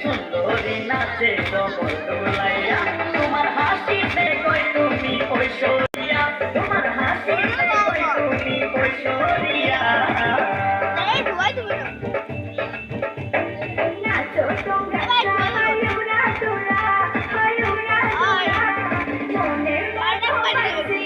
সুন্দরী নাচে কমর দোলাইয়া তোমার হাসিতে কই তুমি ঐশ্বরিয়া তোমার হাসিতে কই তুমি ঐশ্বরিয়া নাচো তোমরা হায়ুরা তোরা হায়ুরা মনের বাড়ি বাড়ি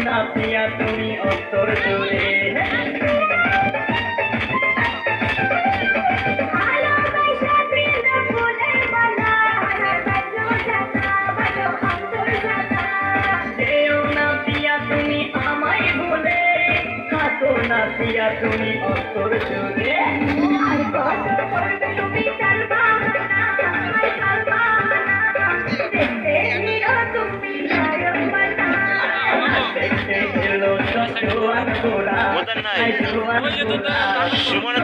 না প্রিয়া তুমি অন্তর জুড়ে তুমি আমায় ভুলে থাকো না প্রিয়া তুমি অন্তর জুড়ে তুমি সুমন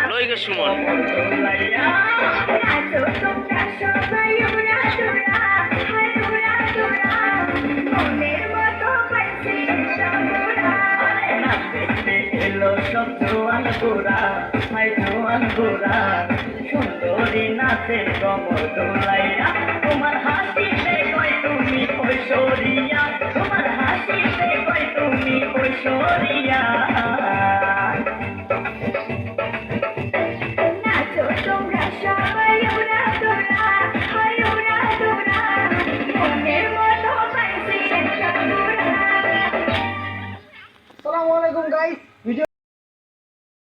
লইগে সুমন সুন্দরী নাচে কমর দোলাইয়া তোমার হাসিতে কই তুমি ঐশ্বরিয়া তোমার হাসিতে কই তুমি ঐশ্বরিয়া নাচো তোমরা সবাই উড়া তোরা হায়ুরা তোরা মনের মতো পাইছি একটা ঘোড়া। আসসালামু আলাইকুম গাইস।